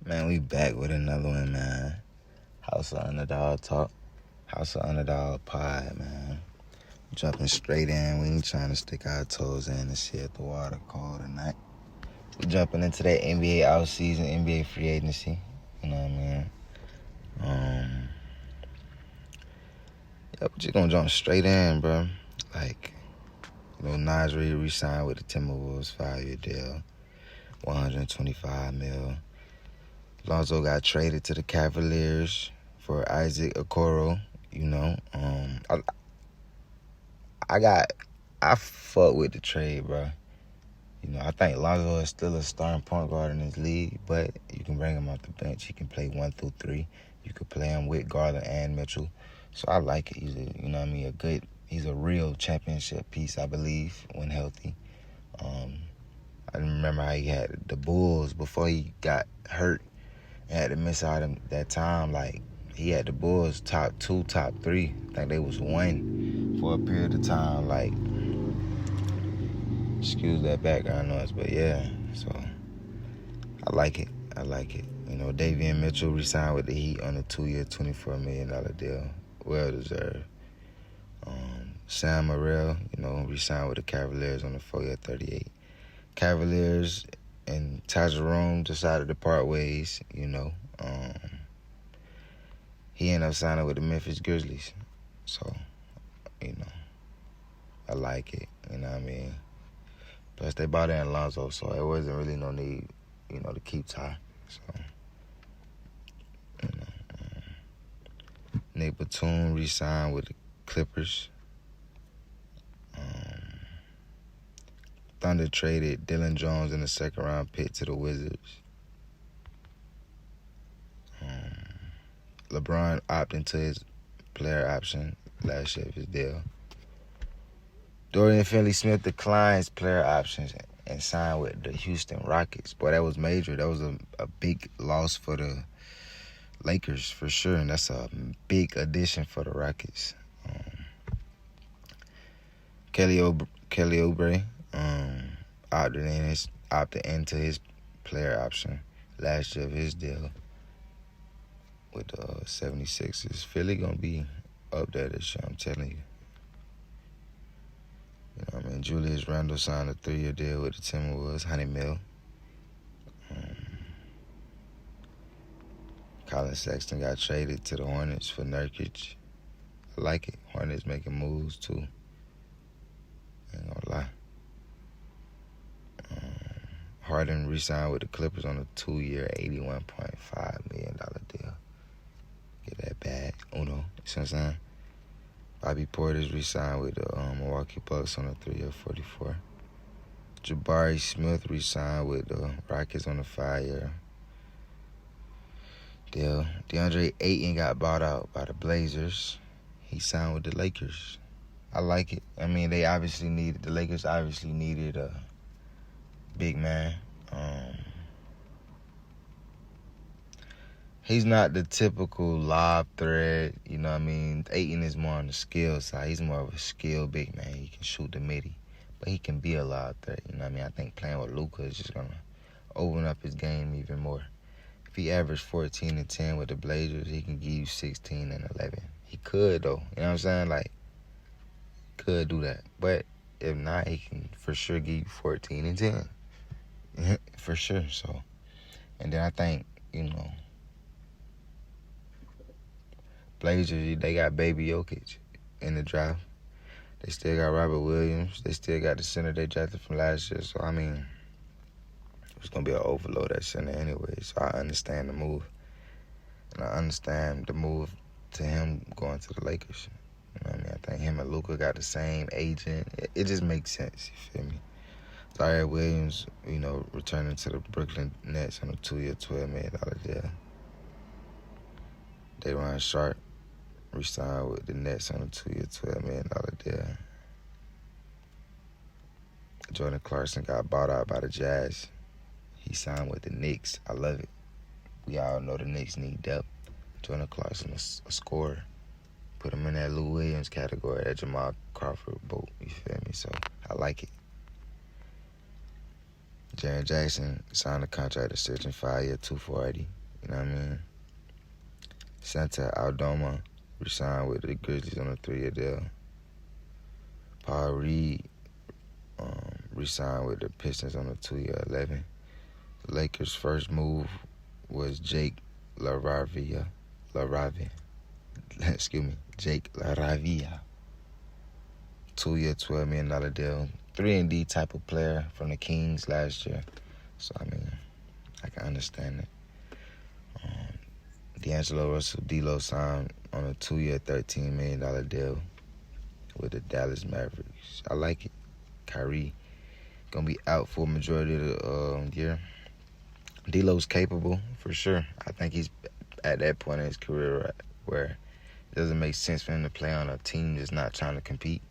Man, we back with another one, man. House of Underdog Talk. House of Underdog Pod, man. Jumping straight in. We ain't trying to stick our toes in and see if the water cold tonight. We jumping into that NBA offseason, NBA free agency. You know what I mean? Yeah, but you gonna jump straight in, bro. Like, Nas Reed re-signed with the Timberwolves 5-year deal. $125 million. Lonzo got traded to the Cavaliers for Isaac Okoro. I fuck with the trade, bro. I think Lonzo is still a starting point guard in this league, but you can bring him off the bench. He can play 1 through 3. You could play him with Garland and Mitchell. So I like it. He's a real championship piece, I believe, when healthy. I remember how he had the Bulls before he got hurt and had to miss out that time. Like, he had the Bulls top 2, top 3. I think they was 1 for a period of time. Like, excuse that background noise, but yeah. So I like it. Davion Mitchell re-signed with the Heat on a 2-year, $24 million deal. Well deserved. Sam Morrell, re-signed with the Cavaliers on a 4-year, $38. Cavaliers and Ty Jerome decided to part ways. He ended up signing with the Memphis Grizzlies. So, I like it. You know what I mean? Plus, they bought in Lonzo, so there wasn't really no need, to keep Ty. So, Nick Batum re-signed with the Clippers. Thunder traded Dylan Jones in the second-round pick to the Wizards. LeBron opted into his player option last year of his deal. Dorian Finney-Smith declines player options and signed with the Houston Rockets. Boy, that was major. That was a big loss for the Lakers for sure, and that's a big addition for the Rockets. Kelly Oubre opted into his player option last year of his deal with the 76ers. Philly gonna be up there this year, I'm telling you. Julius Randle signed a 3-year deal with the Timberwolves, $100 million. Colin Sexton got traded to the Hornets for Nurkic. I like it. Hornets making moves too. Ain't gonna lie. Harden re-signed with the Clippers on a 2-year, $81.5 million deal. Get that bag. Uno. See what I'm saying? Bobby Portis re-signed with the Milwaukee Bucks on a 3-year, $44. Jabari Smith re-signed with the Rockets on a 5-year deal. DeAndre Ayton got bought out by the Blazers. He signed with the Lakers. I like it. The Lakers obviously needed a big man. He's not the typical lob threat, Ayton is more on the skill side. He's more of a skill big man. He can shoot the midi, but he can be a lob threat, I think playing with Luka is just going to open up his game even more. If he averaged 14 and 10 with the Blazers, he can give you 16 and 11. He could, though. You know what I'm saying? Like, could do that. But if not, he can for sure give you 14 and 10. For sure, so. And then I think, Blazers, they got Baby Jokic in the draft. They still got Robert Williams. They still got the center they drafted from last year. So, it's going to be an overload at center anyway. So, I understand the move. And I understand the move to him going to the Lakers. I think him and Luka got the same agent. It just makes sense, you feel me? Zaire Williams, returning to the Brooklyn Nets on a 2-year, $12 million deal. Day'Ron Sharpe re-signed with the Nets on a 2-year, $12 million deal. Jordan Clarkson got bought out by the Jazz. He signed with the Knicks. I love it. We all know the Knicks need depth. Jordan Clarkson is a scorer. Put him in that Lou Williams category, that Jamal Crawford boat, you feel me? So, I like it. Jaren Jackson signed a contract extension 5-year, $240. You know what I mean? Santa Aldama re-signed with the Grizzlies on a 3-year deal. Paul Reed re-signed with the Pistons on a 2-year $11. The Lakers' first move was Jake LaRavia. Jake LaRavia. 2-year, $12 million deal. 3-and-D type of player from the Kings last year. So, I mean, I can understand it. D'Angelo Russell, D-Lo signed on a 2-year, $13 million deal with the Dallas Mavericks. I like it. Kyrie gonna be out for a majority of the year. D-Lo's capable, for sure. I think he's at that point in his career where it doesn't make sense for him to play on a team that's not trying to compete.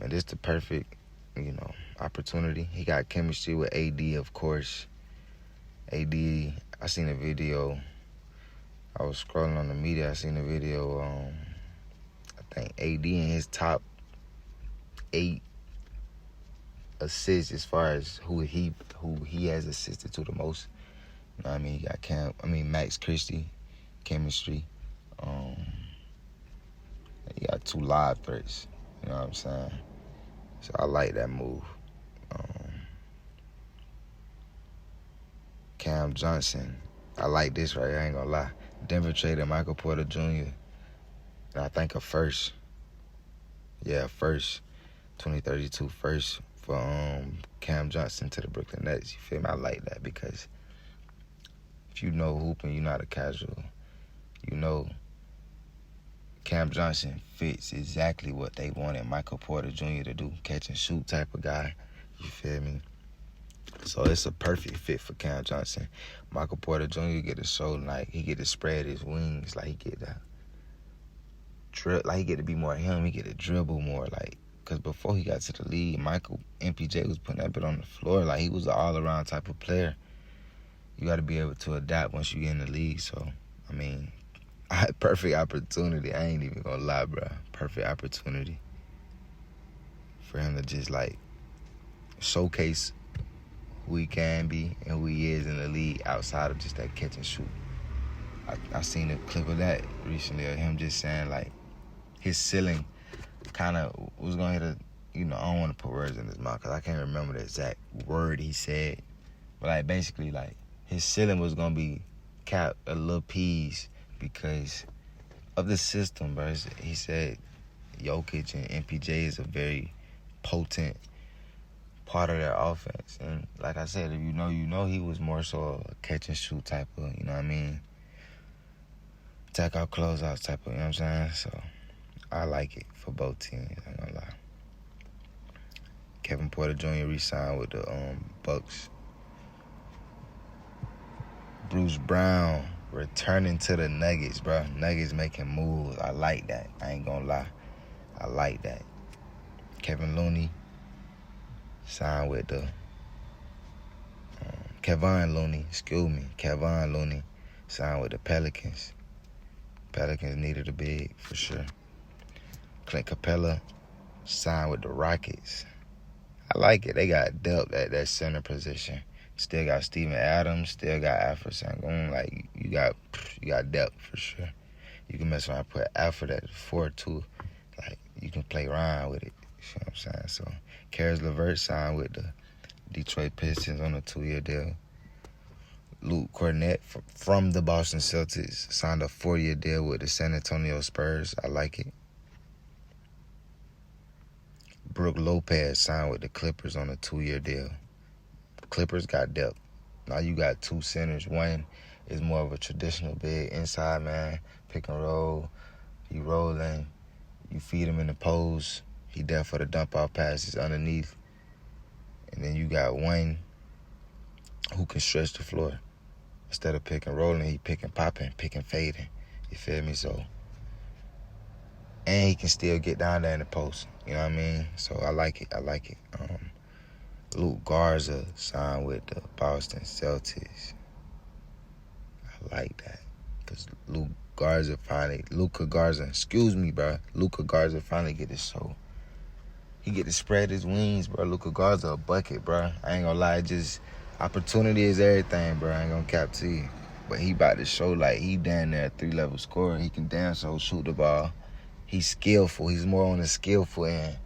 And it's the perfect, opportunity. He got chemistry with AD, of course. AD, I seen a video. I was scrolling on the media. I seen a video. I think AD in his top 8 assists as far as who he has assisted to the most. You know what I mean? He got Max Christie, chemistry. He got 2 live threats. You know what I'm saying? So I like that move. Cam Johnson. I like this right here, I ain't gonna lie. Denver traded Michael Porter Jr. And I think a first. Yeah, first. 2032 first for Cam Johnson to the Brooklyn Nets. You feel me? I like that because if you know hooping, you're not a casual. You know Cam Johnson fits exactly what they wanted Michael Porter Jr. to do. Catch and shoot type of guy. You feel me? So it's a perfect fit for Cam Johnson. Michael Porter Jr. get to show, like, he get to spread his wings. Like, he get to be more him. He get to dribble more, like, because before he got to the league, Michael MPJ was putting that bit on the floor. Like, he was an all-around type of player. You got to be able to adapt once you get in the league. So, I mean, perfect opportunity. I ain't even going to lie, bro. Perfect opportunity for him to just, like, showcase who he can be and who he is in the league outside of just that catch and shoot. I seen a clip of that recently of him just saying, like, his ceiling kind of was going to hit I don't want to put words in his mouth because I can't remember the exact word he said. But, like, basically, like, his ceiling was going to be capped a little piece because of the system, bro. He said Jokic and MPJ is a very potent part of their offense. And like I said, if you know, he was more so a catch and shoot type of, you know what I mean? Attack out, close out type of, you know what I'm saying? So I like it for both teams, I ain't gonna lie. Kevin Porter Jr. re-signed with the Bucks. Bruce Brown returning to the Nuggets, bro. Nuggets making moves. I like that. I ain't gonna lie. I like that. Kevin Looney signed with the Kevon Looney signed with the Pelicans. Pelicans needed a big for sure. Clint Capella signed with the Rockets. I like it. They got depth at that center position. Still got Steven Adams. Still got Alfred Sengun. Like, you got depth for sure. You can mess around and put Alfred at the 4 too. Like, you can play around with it. You know what I'm saying? So, Karis LeVert signed with the Detroit Pistons on a 2-year deal. Luke Cornett from the Boston Celtics signed a 4-year deal with the San Antonio Spurs. I like it. Brook Lopez signed with the Clippers on a 2-year deal. Clippers got depth. Now you got 2 centers. One is more of a traditional big inside man, pick and roll. He rolling. You feed him in the post. He there for the dump-off passes underneath. And then you got one who can stretch the floor. Instead of pick and rolling, he pick and popping, pick and fading. You feel me? So, and he can still get down there in the post. You know what I mean? So I like it. Luke Garza signed with the Boston Celtics. I like that. Because Luka Garza finally get his show. He get to spread his wings, bro. Luka Garza a bucket, bro. I ain't gonna lie, just opportunity is everything, bro. I ain't gonna cap to you. But he about to show like he down there 3-level scorer. He can damn so shoot the ball. He's skillful. He's more on the skillful end.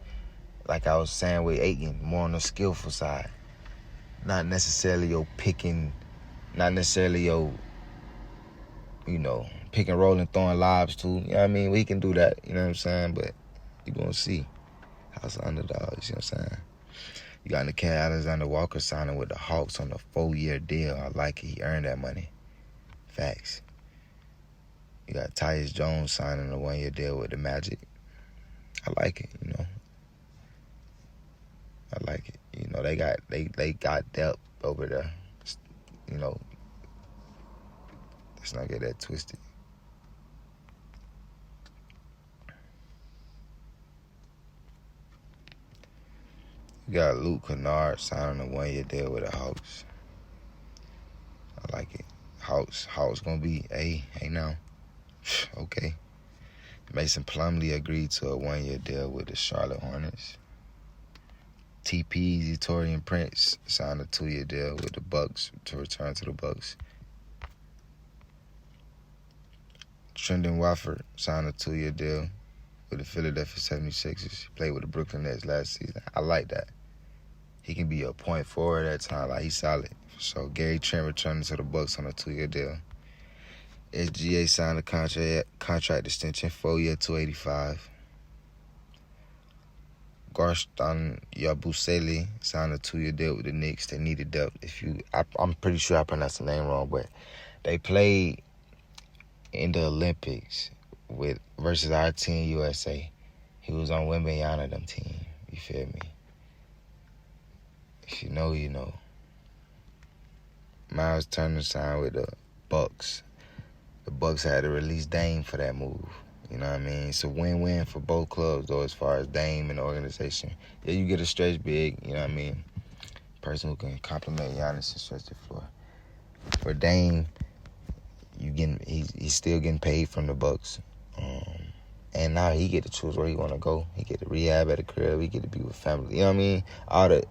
Like I was saying with Aiken, more on the skillful side. Not necessarily your picking, not necessarily your, pick and roll and throwing lobs too. You know what I mean? We can do that, you know what I'm saying? But you gonna see how's the underdog, you see what I'm saying? You got Nikhil Alexander Walker signing with the Hawks on a 4-year deal. I like it. He earned that money. Facts. You got Tyus Jones signing a 1-year deal with the Magic. I like it, I like it. They got depth over there. Let's not get that twisted. You got Luke Kennard signing a 1-year deal with the Hawks. I like it. Hawks gonna be, hey now. Okay. Mason Plumlee agreed to a 1-year deal with the Charlotte Hornets. TP Torian Prince signed a 2-year deal with the Bucks to return to the Bucks. Trendon Watford signed a 2-year deal with the Philadelphia 76ers. He played with the Brooklyn Nets last season. I like that. He can be a point forward at time. Like, he's solid. So Gary Trent returning to the Bucks on a 2-year deal. SGA signed a contract extension, 4-year, $285. Garston Yabusele signed a 2-year deal with the Knicks. They needed depth. I'm pretty sure I pronounced the name wrong, but they played in the Olympics versus our team, USA. He was on Wembanyama them team. You feel me? If you know, you know. Miles Turner signed with the Bucks. The Bucks had to release Dame for that move. You know what I mean? It's a win-win for both clubs, though, as far as Dame and the organization. Yeah, you get a stretch big, you know what I mean? Person who can complement Giannis and stretch the floor. For Dame, he's still getting paid from the Bucks. And now he get to choose where he want to go. He get to rehab at a crib. He get to be with family. You know what I mean? All that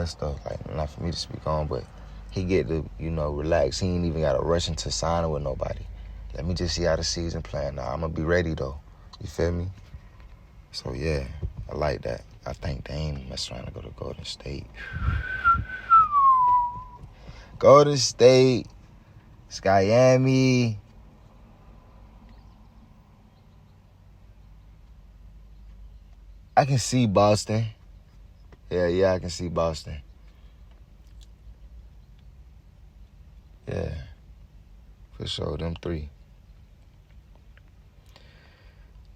stuff. Like, not for me to speak on, but he get to, relax. He ain't even got to rush into signing with nobody. Let me just see how the season playing now. I'm going to be ready, though. You feel me? So, yeah, I like that. I think Dame messed around to go to Golden State. Golden State, Miami. I can see Boston. Yeah, I can see Boston. Yeah, for sure, them three.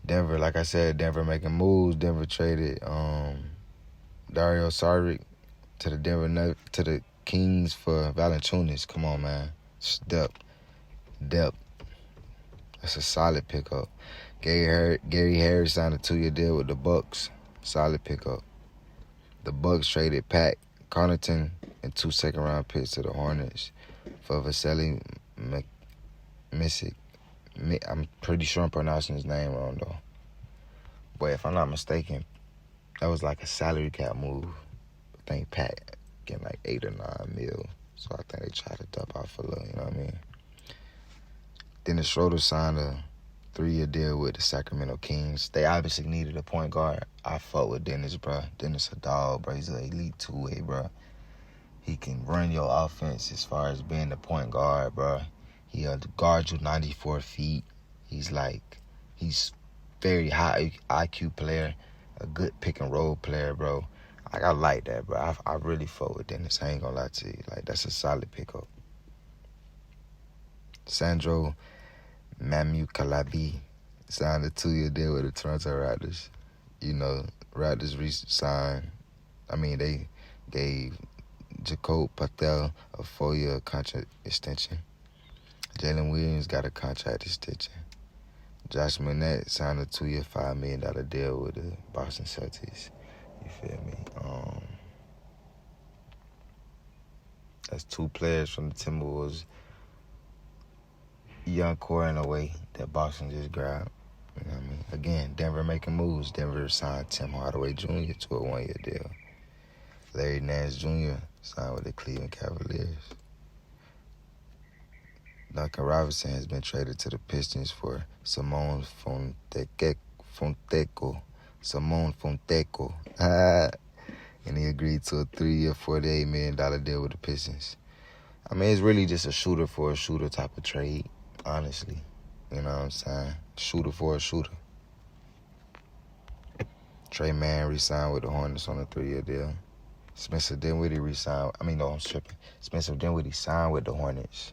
Denver, like I said, Denver making moves. Denver traded Dario Saric to the Kings for Valanciunas. Come on, man. It's depth. That's a solid pickup. Gary Harris signed a 2-year deal with the Bucks. Solid pickup. The Bucks traded Pat Connaughton and 2 second-round picks to the Hornets for Vasily Misic. I'm pretty sure I'm pronouncing his name wrong, though. But if I'm not mistaken, that was like a salary cap move. I think Pat getting like 8 or 9 mil. So I think they tried to dump out for little, you know what I mean? Dennis Schroeder signed a 3-year deal with the Sacramento Kings. They obviously needed a point guard. I fuck with Dennis, bro. Dennis a dog, bro. He's an elite two-way, bro. He can run your offense as far as being the point guard, bro. He'll guard you 94 feet. He's very high IQ player, a good pick and roll player, bro. Like, I like that, bro. I really fuck with Dennis. I ain't gonna lie to you. Like, that's a solid pickup. Sandro Mamukalabi signed a 2-year deal with the Toronto Raptors. Raptors they gave Jakob Patel a 4-year contract extension. Jalen Williams got a contract extension. Josh Minette signed a 2-year, $5 million deal with the Boston Celtics. You feel me? That's 2 players from the Timberwolves. Young core in a way that Boston just grabbed. You know what I mean? Again, Denver making moves. Denver signed Tim Hardaway Jr. to a 1-year deal. Larry Nance Jr. signed with the Cleveland Cavaliers. Duncan Robinson has been traded to the Pistons for Simone Fonteco. Simone Fonteco. And he agreed to a 3-year, $48 million deal with the Pistons. I mean, it's really just a shooter for a shooter type of trade, honestly. You know what I'm saying? Shooter for a shooter. Trey Mann re-signed with the Hornets on a 3-year deal. Spencer Dinwiddie re-signed. I'm tripping. Spencer Dinwiddie signed with the Hornets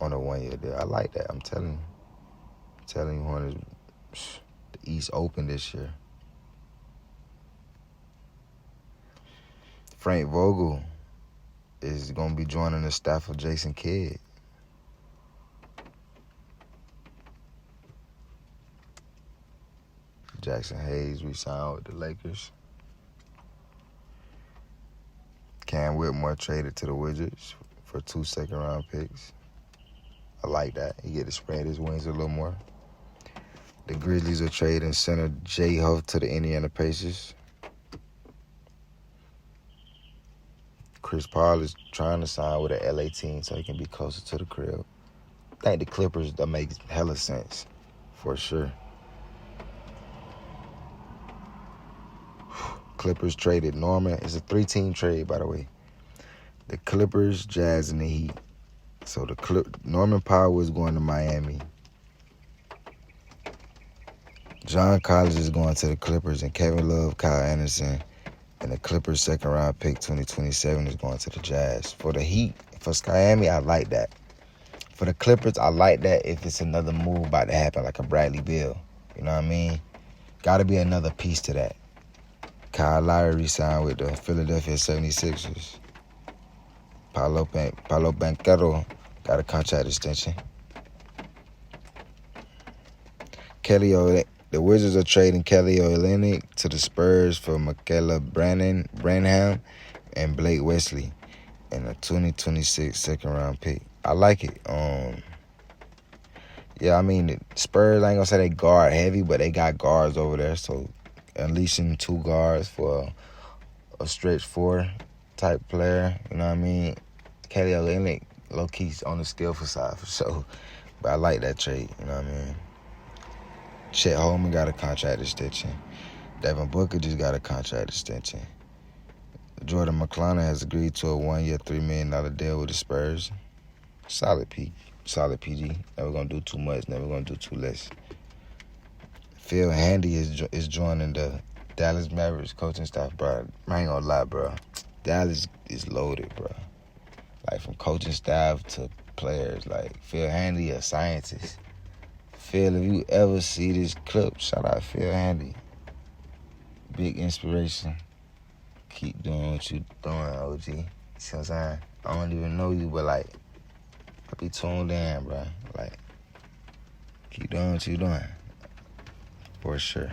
on a 1-year deal. I like that. I'm telling you, Hornets, the East open this year. Frank Vogel is going to be joining the staff of Jason Kidd. Jackson Hayes re-signed with the Lakers. Cam Whitmore traded to the Wizards for 2 second-round picks. I like that. He get to spread his wings a little more. The Grizzlies are trading center Jay Huff to the Indiana Pacers. Chris Paul is trying to sign with an LA team so he can be closer to the crib. I think the Clippers, that makes hella sense, for sure. Clippers traded Norman. It's a 3-team trade, by the way. The Clippers, Jazz, and the Heat. So Norman Powell is going to Miami. John Collins is going to the Clippers, and Kevin Love, Kyle Anderson, and the Clippers' second-round pick 2027 is going to the Jazz. For the Heat, for Miami, I like that. For the Clippers, I like that if it's another move about to happen, like a Bradley Beal. You know what I mean? Got to be another piece to that. Kyle Lowry signed with the Philadelphia 76ers. Paolo Banchero got a contract extension. The Wizards are trading Kelly Olynyk to the Spurs for Michaela Branham and Blake Wesley and a 2026 second-round pick. I like it. The Spurs, I ain't gonna say they guard heavy, but they got guards over there. So unleashing 2 guards for a stretch 4 type player, you know what I mean? Kelly Olynyk, low-key's on the skillful side for sure. But I like that trade, you know what I mean? Chet Holmgren got a contract extension. Devin Booker just got a contract extension. Jordan McClellan has agreed to a 1-year, $3 million deal with the Spurs. Solid PG. Never gonna do too much, never gonna do too less. Phil Handy is joining the Dallas Mavericks coaching staff, bro. I ain't gonna lie, bro. Dallas is loaded, bro. Like, from coaching staff to players. Like, Phil Handy, a scientist. Phil, if you ever see this clip, shout out Phil Handy. Big inspiration. Keep doing what you doing, OG. You see what I'm saying? I don't even know you, but, like, I be tuned in, bro. Like, keep doing what you doing. For sure.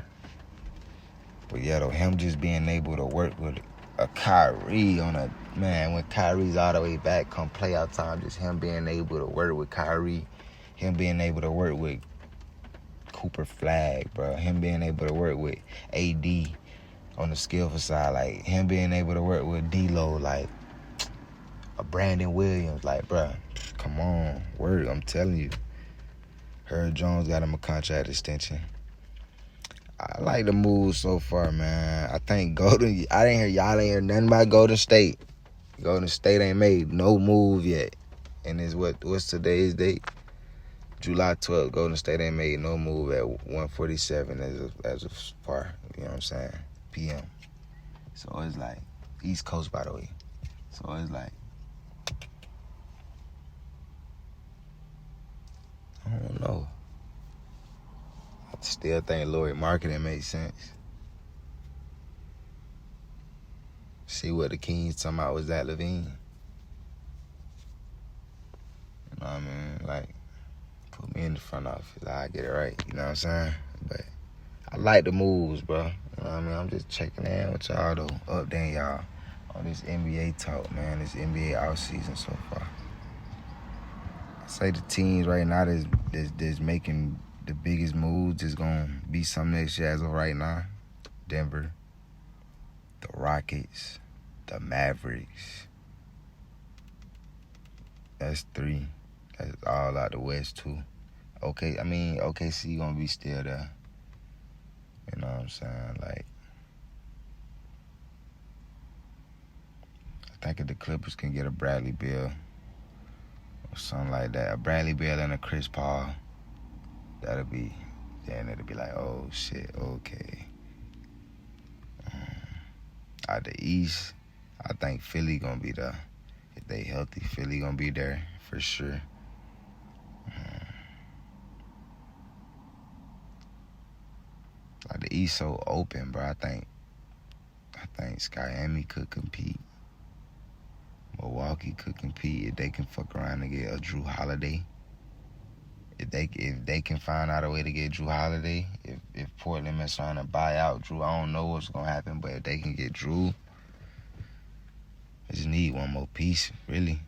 But, yeah, though, him just being able to work with a Kyrie when Kyrie's all the way back, come playoff time, just him being able to work with Kyrie, him being able to work with Cooper Flag, bro. Him being able to work with AD on the skillful side, like him being able to work with D-Lo, like a Brandon Williams, like, bro, come on, work. I'm telling you. Herb Jones got him a contract extension. I like the moves so far, man. I think y'all ain't hear nothing about Golden State. Golden State ain't made no move yet. And what's today's date? July 12th, Golden State ain't made no move at 1:47 as of far, you know what I'm saying, p.m. So it's like, East Coast, by the way. So it's like, I don't know. I still think Lloyd marketing makes sense. See what the Kings talking about was that Levine. You know what I mean? Like, put me in the front office. I get it right. You know what I'm saying? But I like the moves, bro. You know what I mean? I'm just checking in with y'all, though. Updating y'all on this NBA talk, man. This NBA offseason so far. I say the teams right now that's making the biggest moves is going to be some next year as of right now. Denver, the Rockets, the Mavericks. That's 3. That's all out the West too. OKC gonna be still there. You know what I'm saying? Like, I think if the Clippers can get a Bradley Beal or something like that, a Bradley Beal and a Chris Paul, it'll be like, oh shit, okay. Out the East, I think Philly gonna be there. If they healthy, Philly gonna be there for sure. Like the East so open, bro. I think Miami could compete. Milwaukee could compete if they can fuck around and get a Drew Holiday. If they can find out a way to get Drew Holiday, if Portland is trying to buy out Drew, I don't know what's gonna happen, but if they can get Drew, they just need one more piece, really.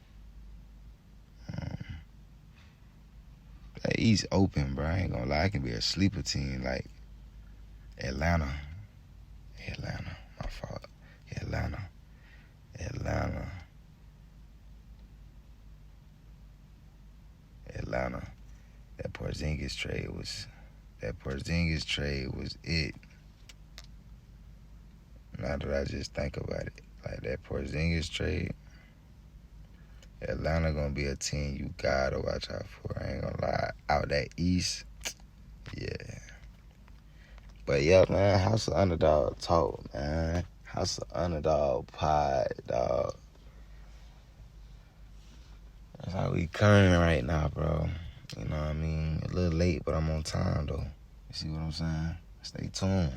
That East open, bro. I ain't gonna lie, it can be a sleeper team like Atlanta. My fault. Atlanta. That Porzingis trade was it. Now that I just think about it, like that Porzingis trade, Atlanta gonna be a team you gotta watch out for. I ain't gonna lie. Out that East, yeah. But yeah, man, House of Underdog talk, man. House of Underdog pod, dog. That's how we coming right now, bro. You know what I mean? A little late, but I'm on time, though. You see what I'm saying? Stay tuned.